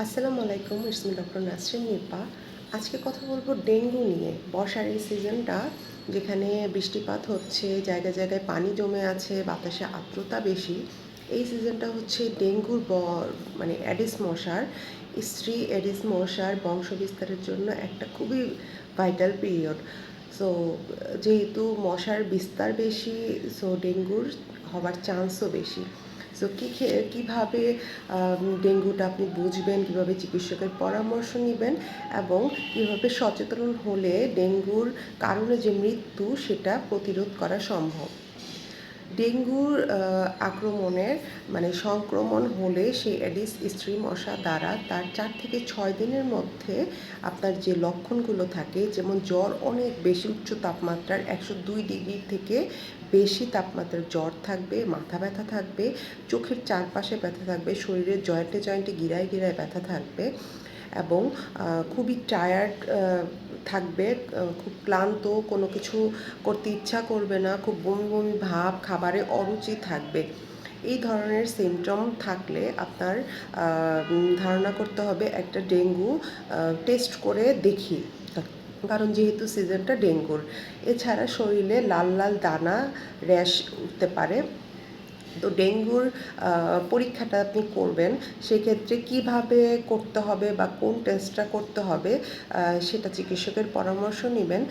আসসালামু আলাইকুম, it's me doctor Nasrin Nipa. আজকে কথা বলবো ডেঙ্গু নিয়ে। বর্ষার এই সিজনটা যেখানে বৃষ্টিপাত হচ্ছে, জায়গায় জায়গায় পানি জমে আছে, বাতাসে আর্দ্রতা বেশি। এই সিজনটা হচ্ছে ডেঙ্গুর মানে অ্যাডিস মশার, স্ত্রী অ্যাডিস মশার বংশ বিস্তারের জন্য একটা খুবই ভাইটাল পিরিয়ড। সো যেহেতু মশার বিস্তার বেশি, সো ডেঙ্গুর হবার চান্সও বেশি। সো কীভাবে ডেঙ্গুটা আপনি বুঝবেন, কীভাবে চিকিৎসকের পরামর্শ নেবেন এবং কীভাবে সচেতন হলে ডেঙ্গুর কারণে যে মৃত্যু সেটা প্রতিরোধ করা সম্ভব। ডেঙ্গুর আক্রমণের মানে সংক্রমণ হলে সেই অ্যাডিস স্ত্রী মশা দ্বারা তার 4 থেকে 6 দিনের মধ্যে আপনার যে লক্ষণগুলো থাকে, যেমন জ্বর, অনেক বেশি উচ্চ তাপমাত্রার 102 ডিগ্রি থেকে বেশি তাপমাত্রার জ্বর থাকবে, মাথা ব্যথা থাকবে, চোখের চারপাশে ব্যথা থাকবে, শরীরের জয়েন্টে জয়েন্টে গিরায় গিরায় ব্যথা থাকবে এবং খুবই টায়ার্ড থাকবে, খুব ক্লান্ত, কোনো কিছু করতে ইচ্ছা করবে না, খুব বমি বমি ভাব, খাবারে অরুচি থাকবে। এই ধরনের সিমটম থাকলে আপনার ধারণা করতে হবে একটা ডেঙ্গু টেস্ট করে দেখি, কারণ যেহেতু সিজনটা ডেঙ্গুর। এছাড়া শরীরে লাল লাল দানা, র্যাশ উঠতে পারে। তো ডেঙ্গুর পরীক্ষাটা আপনি করবেন, সেক্ষেত্রে কিভাবে করতে হবে বা কোন টেস্টটা করতে হবে সেটা চিকিৎসকের পরামর্শ নেবেন।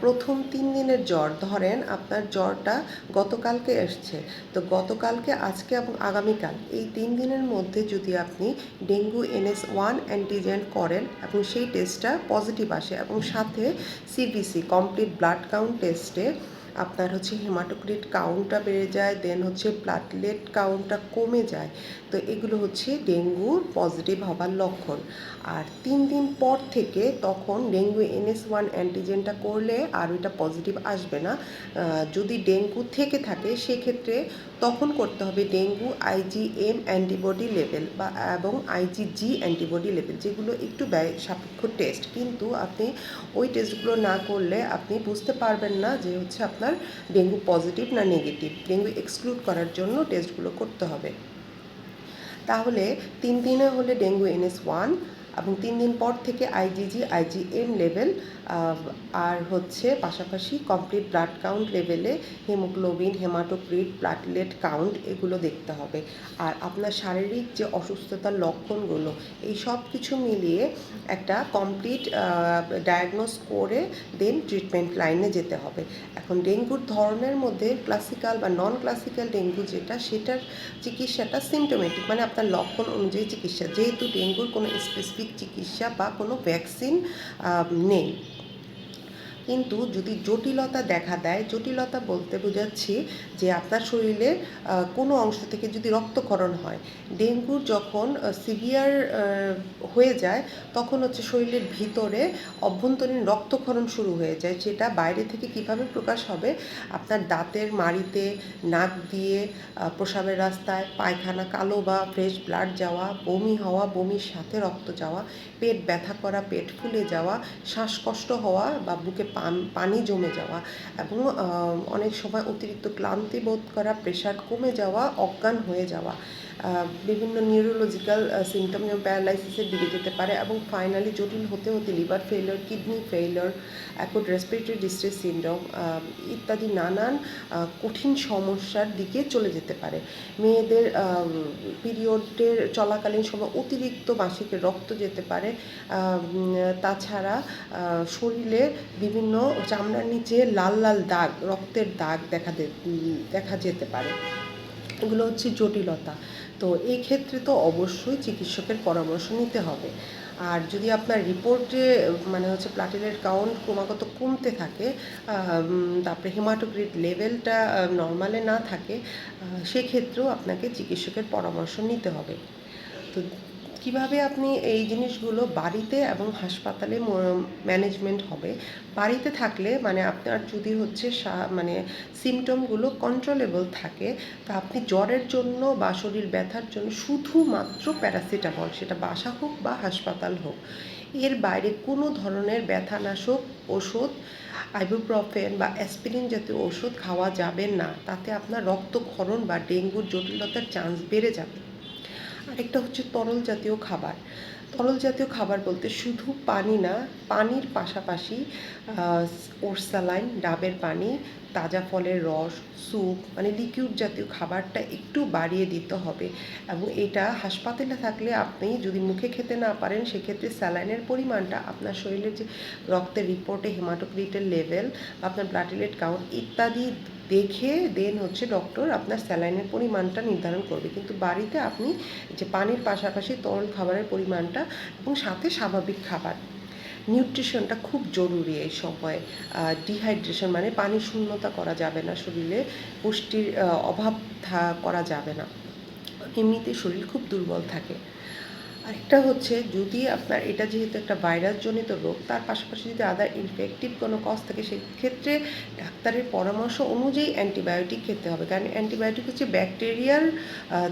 প্রথম 3 দিনের জ্বর, ধরেন আপনার জ্বরটা গতকালকে এসছে, তো গতকালকে, আজকে এবং আগামীকাল এই 3 দিনের মধ্যে যদি আপনি ডেঙ্গু NS1 অ্যান্টিজেন করেন এবং সেই টেস্টটা পজিটিভ আসে এবং সাথে CBC কমপ্লিট ব্লাড কাউন্ট টেস্টে আপনার হচ্ছে হেমাটোক্রিট কাউন্টটা বেড়ে যায়, দেন হচ্ছে প্লাটলেট কাউন্টটা কমে যায়, তো এগুলো হচ্ছে ডেঙ্গুর পজিটিভ হবার লক্ষণ। আর 3 দিন পর থেকে তখন ডেঙ্গু NS1 অ্যান্টিজেনটা করলে আর ওইটা পজিটিভ আসবে না। যদি ডেঙ্গু থেকে থাকে সেক্ষেত্রে তখন করতে হবে ডেঙ্গু IgM অ্যান্টিবডি লেভেল বা এবং IgG অ্যান্টিবডি লেভেল, যেগুলো একটু ব্যয় সাপেক্ষ টেস্ট, কিন্তু আপনি ওই টেস্টগুলো না করলে আপনি বুঝতে পারবেন না যে হচ্ছে আপনার ডেঙ্গু পজিটিভ না নেগেটিভ। ডেঙ্গু এক্সক্লুড করার জন্য টেস্টগুলো করতে হবে। তাহলে 3 দিনে হলে ডেঙ্গু NS1 এবং 3 দিন পর থেকে IgG IgM লেভেল, আর হচ্ছে পাশাপাশি কমপ্লিট ব্লাড কাউন্ট লেভেলে হিমোগ্লোবিন, হেমাটোক্রিট, প্লাটলেট কাউন্ট এগুলো দেখতে হবে। আর আপনার শারীরিক যে অসুস্থতার লক্ষণগুলো, এই সব কিছু মিলিয়ে একটা কমপ্লিট ডায়াগনোস করে দেন ট্রিটমেন্ট লাইনে যেতে হবে। এখন ডেঙ্গুর ধরনের মধ্যে ক্লাসিক্যাল বা নন ক্লাসিক্যাল ডেঙ্গু যেটা, সেটার চিকিৎসাটা সিমটোমেটিক, মানে আপনার লক্ষণ অনুযায়ী চিকিৎসা, যেহেতু ডেঙ্গুর কোনো স্পেসিফিক চিকিৎসা বা কোনো ভ্যাকসিন নেই। কিন্তু যদি জটিলতা দেখা দেয়, জটিলতা বলতে বোঝাচ্ছি যে আপনার শরীরে কোনো অংশ থেকে যদি রক্তক্ষরণ হয়, ডেঙ্গুর যখন সিভিয়ার হয়ে যায় তখন হচ্ছে শরীরের ভিতরে অভ্যন্তরীণ রক্তক্ষরণ শুরু হয়ে যায়। সেটা বাইরে থেকে কিভাবে প্রকাশ হবে, আপনার দাঁতের মাড়িতে, নাক দিয়ে, প্রস্রাবের রাস্তায়, পায়খানা কালো বা ফ্রেশ ব্লাড যাওয়া, বমি হওয়া, বমির সাথে রক্ত যাওয়া, পেট ব্যথা করা, পেট ফুলে যাওয়া, শ্বাসকষ্ট হওয়া বা বুকে পানি জমে যাওয়া এবং অনেক সময় অতিরিক্ত ক্লান্তি বোধ করা, প্রেশার কমে যাওয়া, অজ্ঞান হয়ে যাওয়া, বিভিন্ন নিউরোলজিক্যাল সিমটম যেমন প্যারালাইসিসের দিকে যেতে পারে এবং ফাইনালি জটিল হতে হতে liver failure, kidney failure, acute respiratory distress syndrome ইত্যাদি নানান কঠিন সমস্যার দিকে চলে যেতে পারে। মেয়েদের পিরিয়ডের চলাকালীন সময় অতিরিক্ত মাসিকের রক্ত যেতে পারে। তাছাড়া শরীরে বিভিন্ন চামড়ার নিচে লাল লাল দাগ, রক্তের দাগ দেখা যেতে পারে। এগুলো হচ্ছে জটিলতা। তো এই ক্ষেত্রে তো অবশ্যই চিকিৎসকের পরামর্শ নিতে হবে। আর যদি আপনার রিপোর্টে মানে হচ্ছে প্লাটেলেট কাউন্ট ক্রমাগত কমতে থাকে, তারপরে হেমাটোক্রিট লেভেলটা নর্মালে না থাকে, সেক্ষেত্রেও আপনাকে চিকিৎসকের পরামর্শ নিতে হবে। তো কিভাবে আপনি এই জিনিসগুলো বাড়িতে এবং হাসপাতালে ম্যানেজমেন্ট হবে, বাড়িতে থাকলে মানে আপনার যদি হচ্ছে মানে সিমটমগুলো কন্ট্রোলেবল থাকে, তা আপনি জ্বরের জন্য বা শরীর ব্যথার জন্য শুধুমাত্র প্যারাসিটামল, সেটা বাসা হোক বা হাসপাতাল হোক, এর বাইরে কোনো ধরনের ব্যথানাশক ওষুধ, আইবুপ্রফেন বা অ্যাসপিরিন জাতীয় ওষুধ খাওয়া যাবে না। তাতে আপনার রক্তক্ষরণ বা ডেঙ্গুর জটিলতার চান্স বেড়ে যাবে। আরেকটা হচ্ছে তরল জাতীয় খাবার। তরল জাতীয় খাবার বলতে শুধু পানি না, পানির পাশাপাশি ওরসালাইন, ডাবের পানি, তাজা ফলের রস, স্যুপ মানে লিকুইড জাতীয় খাবারটা একটু বাড়িয়ে দিতে হবে। এবং এটা হাসপাতালে থাকলে আপনি যদি মুখে খেতে না পারেন সেক্ষেত্রে স্যালাইনের পরিমাণটা আপনার শরীরের যে রক্তের রিপোর্টে হেমাটোক্রিটের লেভেল, আপনার প্লাটিলেট কাউন্ট ইত্যাদি দেখে দেন হচ্ছে ডক্টর আপনার স্যালাইনের পরিমাণটা নির্ধারণ করবে। কিন্তু বাড়িতে আপনি যে পানির পাশাপাশি তরল খাবারের পরিমাণটা এবং সাথে স্বাভাবিক খাবার। নিউট্রিশনটা খুব জরুরি এই সময়ে। ডিহাইড্রেশন মানে পানি শূন্যতা করা যাবে না শরীরে, পুষ্টির অভাব করা যাবে না, এমনিতে শরীর খুব দুর্বল থাকে। আরেকটা হচ্ছে যদি আপনার এটা যেহেতু একটা ভাইরাসজনিত রোগ, তার পাশাপাশি যদি আদার ইনফেক্টিভ কোনো কজ থাকে সেক্ষেত্রে ডাক্তারের পরামর্শ অনুযায়ী অ্যান্টিবায়োটিক খেতে হবে। কারণ অ্যান্টিবায়োটিক হচ্ছে ব্যাকটেরিয়ার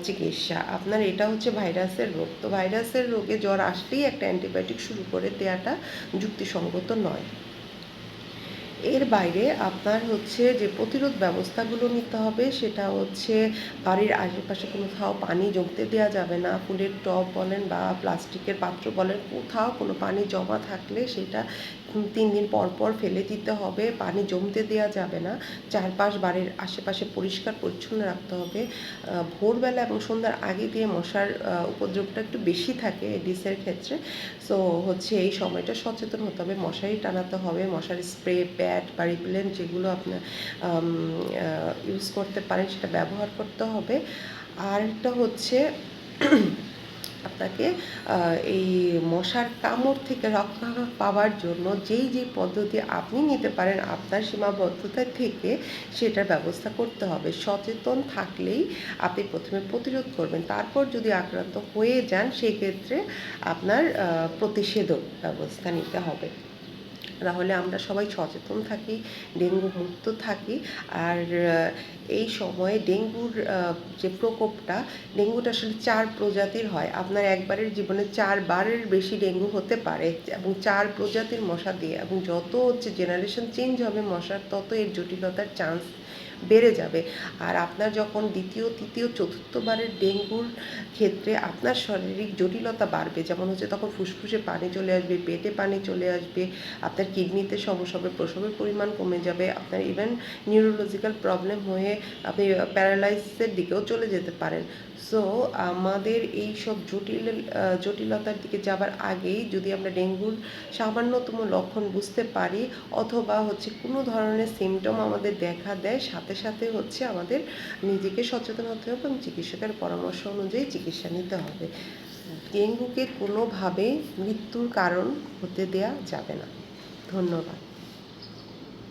চিকিৎসা, আপনার এটা হচ্ছে ভাইরাসের রোগ। তো ভাইরাসের রোগে জ্বর আসলেই একটা অ্যান্টিবায়োটিক শুরু করে দেওয়াটা যুক্তিসঙ্গত নয়। এর বাইরে আপনার হচ্ছে যে প্রতিরোধ ব্যবস্থাগুলো নিতে হবে সেটা হচ্ছে বাড়ির আশেপাশে কোথাও পানি জমতে দেওয়া যাবে না। ফুলের টব বলেন বা প্লাস্টিকের পাত্র বলেন, কোথাও কোনো পানি জমা থাকলে সেটা 3 দিন পর পর ফেলে দিতে হবে, পানি জমতে দেওয়া যাবে না। চারপাশ বাড়ির আশেপাশে পরিষ্কার পরিচ্ছন্ন রাখতে হবে। ভোরবেলা এবং সন্ধ্যার আগে দিয়ে মশার উপদ্রবটা একটু বেশি থাকে এডিসের ক্ষেত্রে। সো হচ্ছে এই সময়টা সচেতন হতে হবে, মশারি টানাতে হবে, মশারি স্প্রে, প্যাড বা রিপেলেন্ট যেগুলো আপনার ইউজ করতে পারেন সেটা ব্যবহার করতে হবে। আরেকটা হচ্ছে আপনাকে এই মশার কামড় থেকে রক্ষা পাওয়ার জন্য যেই পদ্ধতি আপনি নিতে পারেন আপনার সীমাবদ্ধতা থেকে সেটার ব্যবস্থা করতে হবে। সচেতন থাকলেই আপনি প্রথমে প্রতিরোধ করবেন, তারপর যদি আক্রান্ত হয়ে যান সেক্ষেত্রে আপনার প্রতিষেধক ব্যবস্থা নিতে হবে। তাহলে আমরা সবাই সচেতন থাকি, ডেঙ্গু মুক্ত থাকি। আর এই সময়ে ডেঙ্গুর যে প্রকোপটা, ডেঙ্গুটা আসলে 4 প্রজাতির হয়। আপনার একবারের জীবনে 4 বারের বেশি ডেঙ্গু হতে পারে এবং 4 প্রজাতির মশা দিয়ে, এবং যত হচ্ছে জেনারেশন চেঞ্জ হবে মশার, তত এর জটিলতার চান্স বেড়ে যাবে। আর আপনার যখন দ্বিতীয়, তৃতীয়, চতুর্থবারের ডেঙ্গুর ক্ষেত্রে আপনার শারীরিক জটিলতা বাড়বে, যেমন হচ্ছে তখন ফুসফুসে পানি চলে আসবে, পেটে পানি চলে আসবে, আপনার কিডনিতে সমস্যা হবে, প্রস্রাবের পরিমাণ কমে যাবে, আপনার ইভেন নিউরোলজিক্যাল প্রবলেম হয়ে আপনি প্যারালাইসিসের দিকেও চলে যেতে পারেন। সো আমাদের এই সব জটিলতার দিকে যাবার আগেই যদি আমরা ডেঙ্গুর সামান্যতম লক্ষণ বুঝতে পারি অথবা হচ্ছে কোনো ধরনের সিমটম আমাদের দেখা দেয়, সাথে সাথে হচ্ছে আমাদের নিজেকে সচেতন হতে হবে এবং চিকিৎসকের পরামর্শ অনুযায়ী চিকিৎসা নিতে হবে। ডেঙ্গুকে কোনোভাবেই মৃত্যুর কারণ হতে দেয়া যাবে না। ধন্যবাদ।